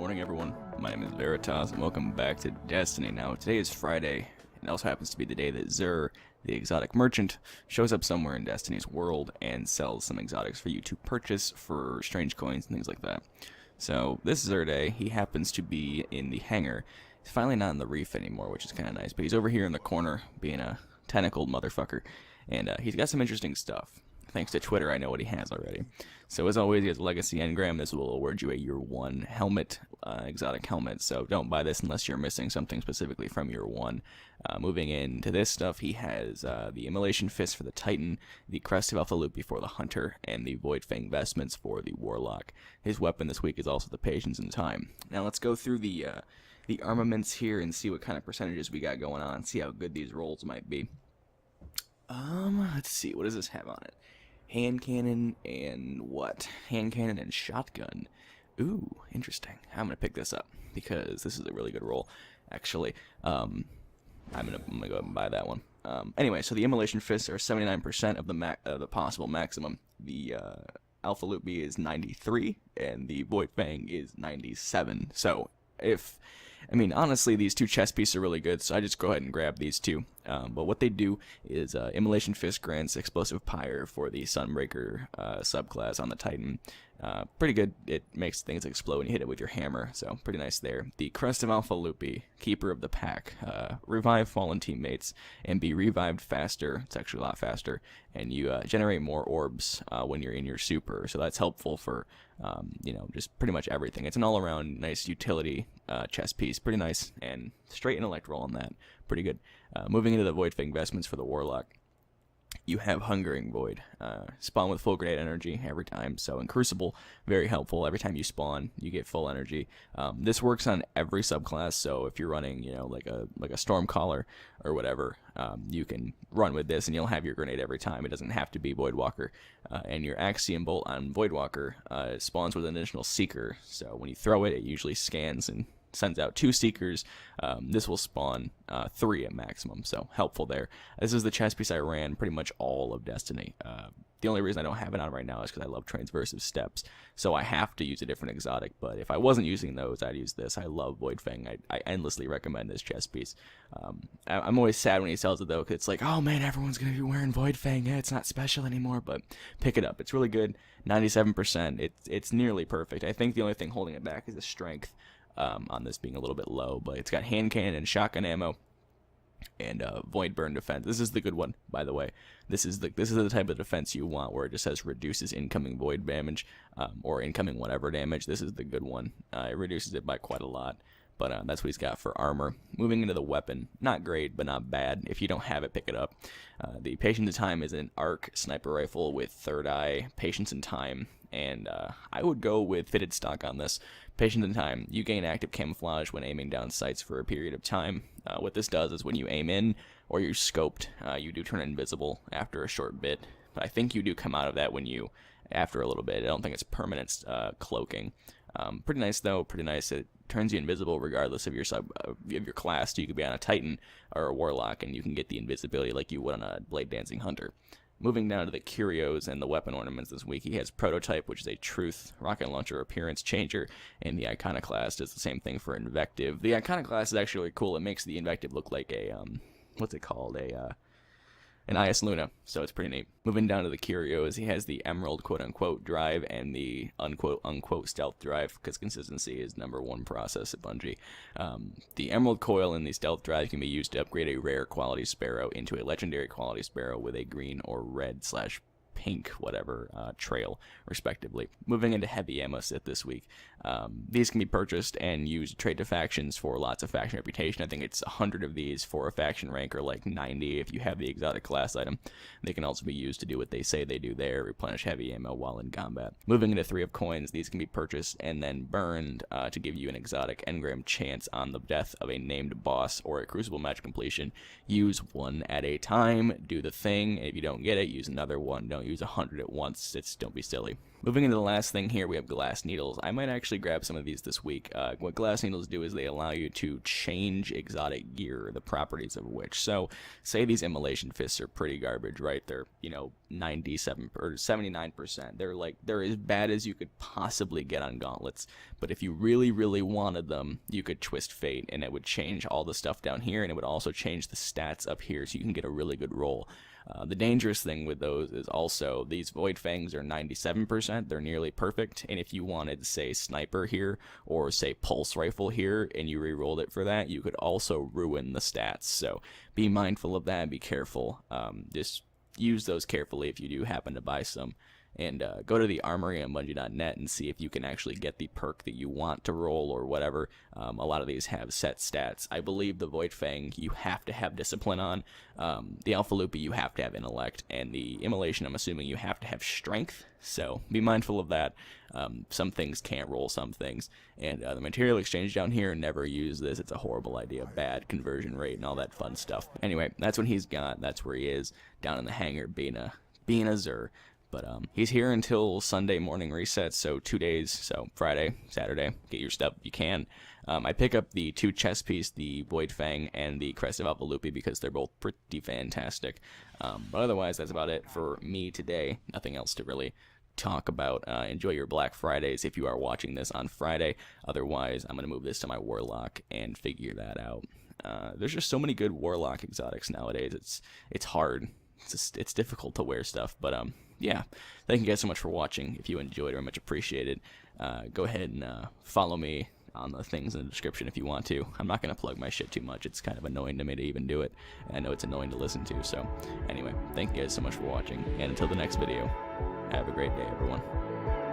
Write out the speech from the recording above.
morning, everyone. My name is Veritas, and welcome back to Destiny. Now, today is Friday, and it also happens to be the day that Zur, the exotic merchant, shows up somewhere in Destiny's world and sells some exotics for you to purchase for strange coins and things like that. So, this is our day. He happens to be in the hangar. He's finally not in the reef anymore, which is kind of nice, but he's over here in the corner being a tentacled motherfucker, and he's got some interesting stuff. Thanks to Twitter, I know what he has already. So as always, he has a Legacy Engram. This will award you a Year 1 helmet, exotic helmet. So don't buy this unless you're missing something specifically from Year 1. Moving into this stuff, he has the Immolation Fist for the Titan, the Crest of Alpha Loop for the Hunter, and the Void Fang vestments for the Warlock. His weapon this week is also the Patience in Time. Now let's go through the armaments here and see what kind of percentages we got going on, see how good these rolls might be. Let's see, what does this have on it? Hand cannon and what? Hand cannon and shotgun. Ooh, interesting. I'm gonna pick this up because this is a really good roll. Actually, I'm gonna go ahead and buy that one. Anyway, so the Immolation Fists are 79% of the possible maximum. The Alpha Loop B is 93, and the Void Fang is 97. So honestly, these two chest pieces are really good, so I just go ahead and grab these two. But what they do is Immolation Fist grants Explosive Pyre for the Sunbreaker subclass on the Titan. Pretty good. It makes things explode when you hit it with your hammer, so pretty nice there. The Crest of Alpha Loopy, Keeper of the Pack, revive fallen teammates and be revived faster. It's actually a lot faster, and you generate more orbs when you're in your super, so that's helpful for just pretty much everything. It's an all-around nice utility chest piece, pretty nice, and straight intellect roll on that, pretty good. Moving into the Void Fang investments for the Warlock, you have Hungering Void. Spawn with full grenade energy every time, so in Crucible, very helpful. Every time you spawn, you get full energy. This works on every subclass, so if you're running, like a Stormcaller or whatever, you can run with this and you'll have your grenade every time. It doesn't have to be Voidwalker. And your Axiom Bolt on Voidwalker spawns with an additional Seeker, so when you throw it, it usually scans and sends out 2 Seekers. This will spawn 3 at maximum, so helpful there. This is the chest piece I ran pretty much all of Destiny. The only reason I don't have it on right now is because I love Transversive Steps, so I have to use a different exotic, but if I wasn't using those, I'd use this. I love Void Fang. I endlessly recommend this chest piece. I'm always sad when he sells it, though, because it's like, oh man, everyone's going to be wearing Void Fang. Yeah, it's not special anymore, but pick it up. It's really good. 97%. It's nearly perfect. I think the only thing holding it back is the strength. On this being a little bit low, but it's got hand cannon and shotgun ammo and void burn defense. This is the good one, by the way. This is the type of defense you want, where it just says reduces incoming void damage or incoming whatever damage. This is the good one. It reduces it by quite a lot, but that's what he's got for armor. Moving into the weapon, not great, but not bad. If you don't have it, pick it up. The Patience in Time is an arc sniper rifle with third eye, Patience in Time, and I would go with fitted stock on this. Patience in Time, you gain active camouflage when aiming down sights for a period of time. What this does is when you aim in or you're scoped, you do turn invisible after a short bit, but I think you do come out of that after a little bit. I don't think it's permanent cloaking. Pretty nice though, pretty nice. It turns you invisible regardless of your class. So you could be on a Titan or a Warlock and you can get the invisibility like you would on a Blade Dancing Hunter. Moving down to the curios and the weapon ornaments this week, he has Prototype, which is a Truth Rocket Launcher Appearance Changer, and the Iconoclast does the same thing for Invective. The Iconoclast is actually really cool. It makes the Invective look like a, what's it called, an IS Luna, so it's pretty neat. Moving down to the curios, he has the Emerald quote-unquote drive and the unquote stealth drive, because consistency is #1 process at Bungie. The Emerald coil in the stealth drive can be used to upgrade a rare quality Sparrow into a legendary quality Sparrow with a green or red / pink, whatever, trail, respectively. Moving into heavy ammo set this week. These can be purchased and used to trade to factions for lots of faction reputation. I think it's 100 of these for a faction rank, or like 90 if you have the exotic class item. They can also be used to do what they say they do there, replenish heavy ammo while in combat. Moving into 3 of coins, these can be purchased and then burned to give you an exotic engram chance on the death of a named boss or a crucible match completion. Use 1 at a time, do the thing. If you don't get it, use another one. Don't use use 100 at once. Don't be silly. Moving into the last thing here, we have glass needles. I might actually grab some of these this week. What glass needles do is they allow you to change exotic gear, the properties of which. So, say these Immolation Fists are pretty garbage, right? They're, 97 or 79%. They're as bad as you could possibly get on gauntlets. But if you really, really wanted them, you could twist fate, and it would change all the stuff down here, and it would also change the stats up here, so you can get a really good roll. The dangerous thing with those is also these Void Fangs are 97%. They're nearly perfect. And if you wanted, say, Sniper here or, say, Pulse Rifle here and you rerolled it for that, you could also ruin the stats. So be mindful of that. Be careful. Just use those carefully if you do happen to buy some. And go to the armory on Bungie.net and see if you can actually get the perk that you want to roll or whatever. A lot of these have set stats. I believe the Void Fang you have to have Discipline on. The Alpha Loopy you have to have Intellect. And the Immolation I'm assuming you have to have Strength. So be mindful of that. Some things can't roll some things. And the Material Exchange down here, never use this. It's a horrible idea. Bad conversion rate and all that fun stuff. Anyway, that's what he's got. That's where he is. Down in the hangar being a Zur. But he's here until Sunday morning reset, so 2 days, so Friday, Saturday, get your stuff if you can. I pick up the 2 chest piece, the Void Fang and the Crest of Alpha Loopy, because they're both pretty fantastic. But otherwise, that's about it for me today. Nothing else to really talk about. Enjoy your Black Fridays if you are watching this on Friday. Otherwise, I'm going to move this to my Warlock and figure that out. There's just so many good Warlock exotics nowadays. It's hard. It's difficult to wear stuff, but yeah, thank you guys so much for watching. If you enjoyed, very much appreciated. Go ahead and follow me on the things in the description if you want to. I'm not going to plug my shit too much. It's kind of annoying to me to even do it, and I know it's annoying to listen to. So anyway, thank you guys so much for watching, and until the next video, have a great day, everyone.